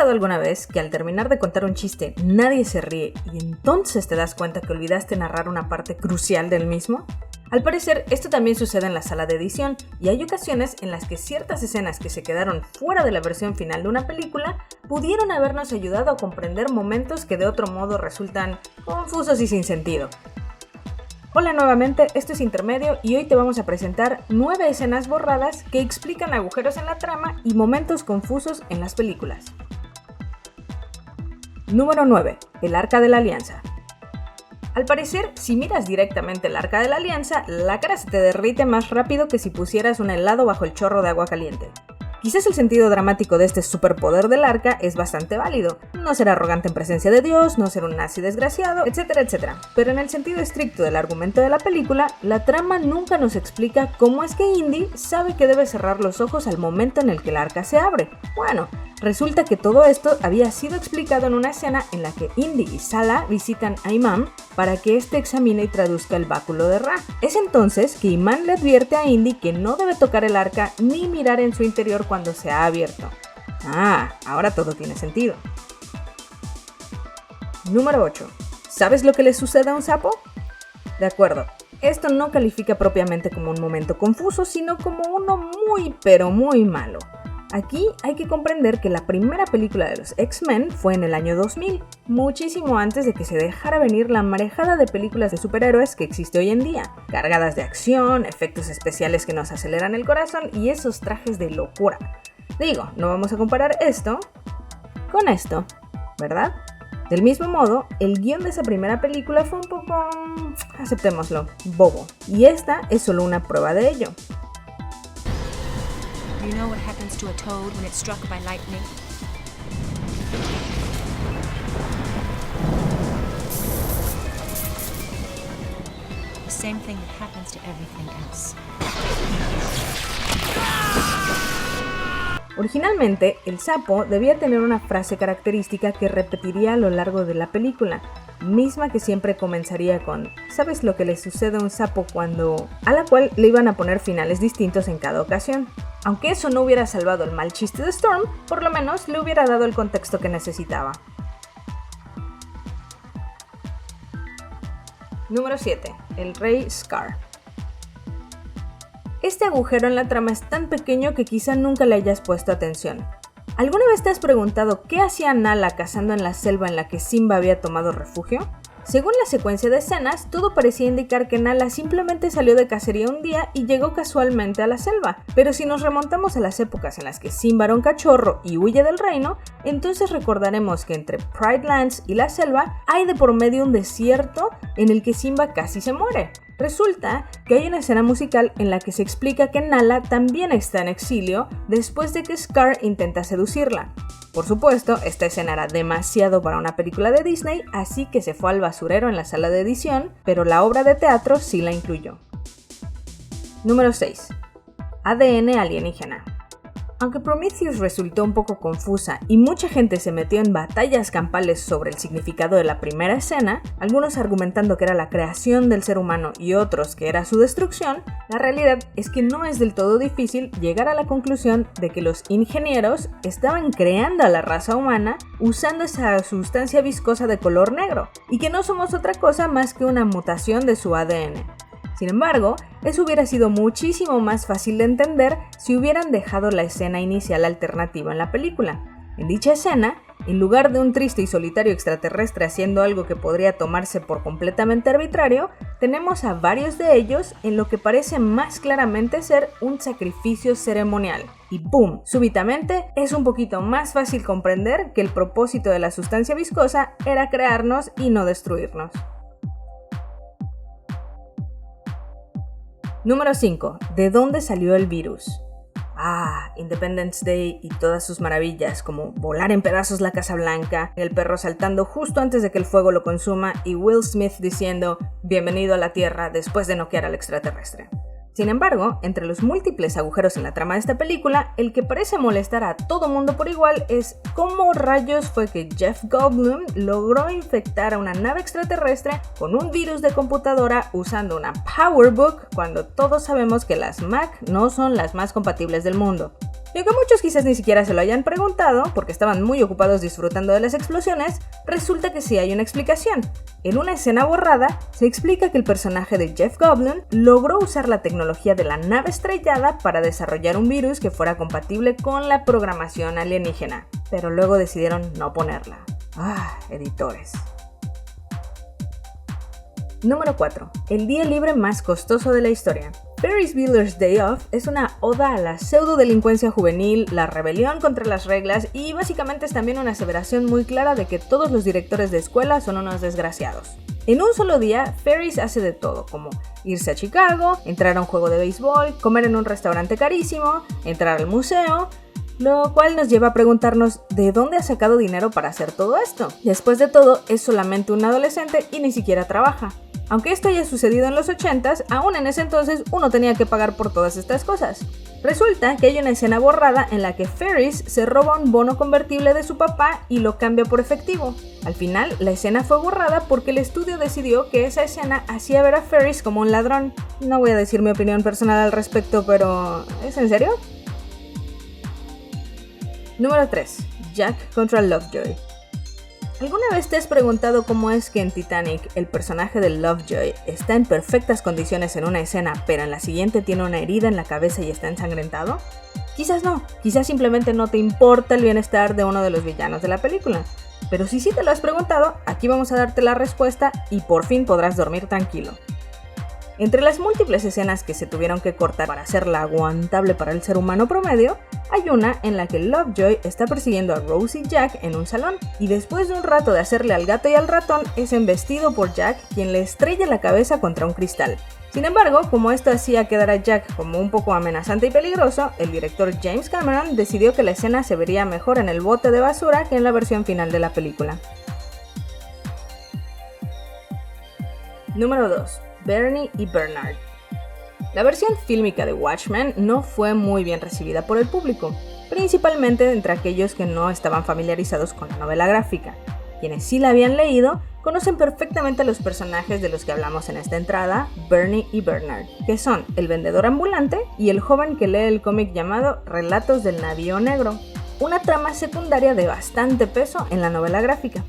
pasado alguna vez que al terminar de contar un chiste nadie se ríe y entonces te das cuenta que olvidaste narrar una parte crucial del mismo? Al parecer, esto también sucede en la sala de edición y hay ocasiones en las que ciertas escenas que se quedaron fuera de la versión final de una película pudieron habernos ayudado a comprender momentos que de otro modo resultan confusos y sin sentido. Hola nuevamente, esto es Intermedio y hoy te vamos a presentar 9 escenas borradas que explican agujeros en la trama y momentos confusos en las películas. Número 9. El Arca de la Alianza. Al parecer, si miras directamente el Arca de la Alianza, la cara se te derrite más rápido que si pusieras un helado bajo el chorro de agua caliente. Quizás el sentido dramático de este superpoder del arca es bastante válido. No ser arrogante en presencia de Dios, no ser un nazi desgraciado, etcétera, etcétera. Pero en el sentido estricto del argumento de la película, la trama nunca nos explica cómo es que Indy sabe que debe cerrar los ojos al momento en el que el arca se abre. Bueno, resulta que todo esto había sido explicado en una escena en la que Indy y Sallah visitan a Iman para que éste examine y traduzca el báculo de Ra. Es entonces que Iman le advierte a Indy que no debe tocar el arca ni mirar en su interior cuando se ha abierto. Ahora todo tiene sentido. Número 8. ¿Sabes lo que le sucede a un sapo? De acuerdo, esto no califica propiamente como un momento confuso, sino como uno muy pero muy malo. Aquí hay que comprender que la primera película de los X-Men fue en el año 2000, muchísimo antes de que se dejara venir la marejada de películas de superhéroes que existe hoy en día, cargadas de acción, efectos especiales que nos aceleran el corazón y esos trajes de locura. Digo, no vamos a comparar esto con esto, ¿verdad? Del mismo modo, el guión de esa primera película fue un poco, aceptémoslo, bobo, y esta es solo una prueba de ello. You know what happens to a toad when it's struck by lightning? The same thing that happens to everything else. Originalmente, el sapo debía tener una frase característica que repetiría a lo largo de la película, misma que siempre comenzaría con ¿sabes lo que le sucede a un sapo cuando...? A la cual le iban a poner finales distintos en cada ocasión. Aunque eso no hubiera salvado el mal chiste de Storm, por lo menos le hubiera dado el contexto que necesitaba. Número 7. El Rey Scar. Este agujero en la trama es tan pequeño que quizá nunca le hayas puesto atención. ¿Alguna vez te has preguntado qué hacía Nala cazando en la selva en la que Simba había tomado refugio? Según la secuencia de escenas, todo parecía indicar que Nala simplemente salió de cacería un día y llegó casualmente a la selva. Pero si nos remontamos a las épocas en las que Simba era un cachorro y huye del reino, entonces recordaremos que entre Pride Lands y la selva hay de por medio un desierto en el que Simba casi se muere. Resulta que hay una escena musical en la que se explica que Nala también está en exilio después de que Scar intenta seducirla. Por supuesto, esta escena era demasiado para una película de Disney, así que se fue al basurero en la sala de edición, pero la obra de teatro sí la incluyó. Número 6. ADN alienígena. Aunque Prometheus resultó un poco confusa y mucha gente se metió en batallas campales sobre el significado de la primera escena, algunos argumentando que era la creación del ser humano y otros que era su destrucción, la realidad es que no es del todo difícil llegar a la conclusión de que los ingenieros estaban creando a la raza humana usando esa sustancia viscosa de color negro, y que no somos otra cosa más que una mutación de su ADN. Sin embargo, eso hubiera sido muchísimo más fácil de entender si hubieran dejado la escena inicial alternativa en la película. En dicha escena, en lugar de un triste y solitario extraterrestre haciendo algo que podría tomarse por completamente arbitrario, tenemos a varios de ellos en lo que parece más claramente ser un sacrificio ceremonial. Y ¡boom! Súbitamente es un poquito más fácil comprender que el propósito de la sustancia viscosa era crearnos y no destruirnos. Número 5. ¿De dónde salió el virus? Independence Day y todas sus maravillas, como volar en pedazos la Casa Blanca, el perro saltando justo antes de que el fuego lo consuma y Will Smith diciendo «Bienvenido a la Tierra» después de noquear al extraterrestre. Sin embargo, entre los múltiples agujeros en la trama de esta película, el que parece molestar a todo mundo por igual es cómo rayos fue que Jeff Goldblum logró infectar a una nave extraterrestre con un virus de computadora usando una PowerBook cuando todos sabemos que las Mac no son las más compatibles del mundo. Y aunque muchos quizás ni siquiera se lo hayan preguntado, porque estaban muy ocupados disfrutando de las explosiones, resulta que sí hay una explicación. En una escena borrada, se explica que el personaje de Jeff Goldblum logró usar la tecnología de la nave estrellada para desarrollar un virus que fuera compatible con la programación alienígena, pero luego decidieron no ponerla. Editores. Número 4. El día libre más costoso de la historia. Ferris Bueller's Day Off es una oda a la pseudo-delincuencia juvenil, la rebelión contra las reglas y básicamente es también una aseveración muy clara de que todos los directores de escuela son unos desgraciados. En un solo día, Ferris hace de todo, como irse a Chicago, entrar a un juego de béisbol, comer en un restaurante carísimo, entrar al museo, lo cual nos lleva a preguntarnos ¿de dónde ha sacado dinero para hacer todo esto? Después de todo, es solamente un adolescente y ni siquiera trabaja. Aunque esto haya sucedido en los 80s, aún en ese entonces uno tenía que pagar por todas estas cosas. Resulta que hay una escena borrada en la que Ferris se roba un bono convertible de su papá y lo cambia por efectivo. Al final, la escena fue borrada porque el estudio decidió que esa escena hacía ver a Ferris como un ladrón. No voy a decir mi opinión personal al respecto, pero ¿es en serio? Número 3. Jack contra Lovejoy. ¿Alguna vez te has preguntado cómo es que en Titanic el personaje de Lovejoy está en perfectas condiciones en una escena, pero en la siguiente tiene una herida en la cabeza y está ensangrentado? Quizás no, quizás simplemente no te importa el bienestar de uno de los villanos de la película. Pero si sí te lo has preguntado, aquí vamos a darte la respuesta y por fin podrás dormir tranquilo. Entre las múltiples escenas que se tuvieron que cortar para hacerla aguantable para el ser humano promedio, hay una en la que Lovejoy está persiguiendo a Rose y Jack en un salón, y después de un rato de hacerle al gato y al ratón, es embestido por Jack, quien le estrella la cabeza contra un cristal. Sin embargo, como esto hacía quedar a Jack como un poco amenazante y peligroso, el director James Cameron decidió que la escena se vería mejor en el bote de basura que en la versión final de la película. Número 2. Bernie y Bernard. La versión fílmica de Watchmen no fue muy bien recibida por el público, principalmente entre aquellos que no estaban familiarizados con la novela gráfica. Quienes sí la habían leído conocen perfectamente a los personajes de los que hablamos en esta entrada, Bernie y Bernard, que son el vendedor ambulante y el joven que lee el cómic llamado Relatos del Navío Negro, una trama secundaria de bastante peso en la novela gráfica.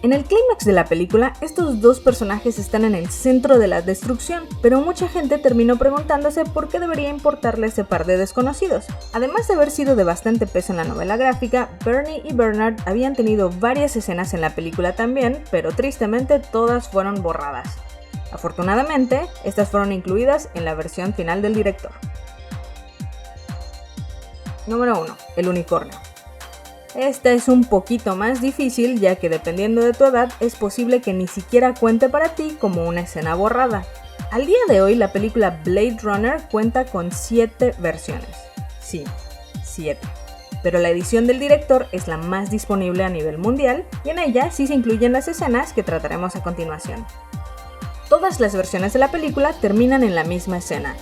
En el clímax de la película, estos dos personajes están en el centro de la destrucción, pero mucha gente terminó preguntándose por qué debería importarle ese par de desconocidos. Además de haber sido de bastante peso en la novela gráfica, Bernie y Bernard habían tenido varias escenas en la película también, pero tristemente todas fueron borradas. Afortunadamente, estas fueron incluidas en la versión final del director. Número 1. El unicornio. Esta es un poquito más difícil, ya que dependiendo de tu edad es posible que ni siquiera cuente para ti como una escena borrada. Al día de hoy la película Blade Runner cuenta con 7 versiones. Sí, 7. Pero la edición del director es la más disponible a nivel mundial y en ella sí se incluyen las escenas que trataremos a continuación. Todas las versiones de la película terminan en la misma escena.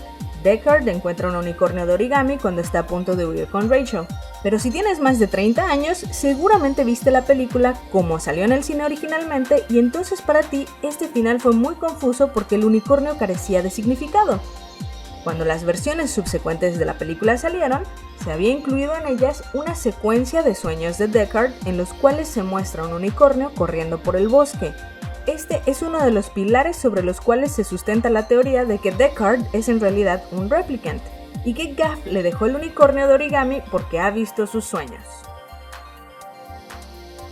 Deckard encuentra un unicornio de origami cuando está a punto de huir con Rachel. Pero si tienes más de 30 años, seguramente viste la película como salió en el cine originalmente y entonces para ti este final fue muy confuso porque el unicornio carecía de significado. Cuando las versiones subsecuentes de la película salieron, se había incluido en ellas una secuencia de sueños de Deckard en los cuales se muestra un unicornio corriendo por el bosque. Este es uno de los pilares sobre los cuales se sustenta la teoría de que Deckard es en realidad un replicant y que Gaff le dejó el unicornio de origami porque ha visto sus sueños.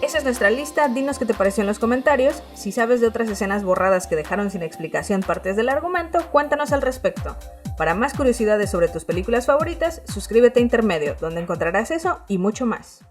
Esa es nuestra lista, dinos qué te pareció en los comentarios. Si sabes de otras escenas borradas que dejaron sin explicación partes del argumento, cuéntanos al respecto. Para más curiosidades sobre tus películas favoritas, suscríbete a Intermedio, donde encontrarás eso y mucho más.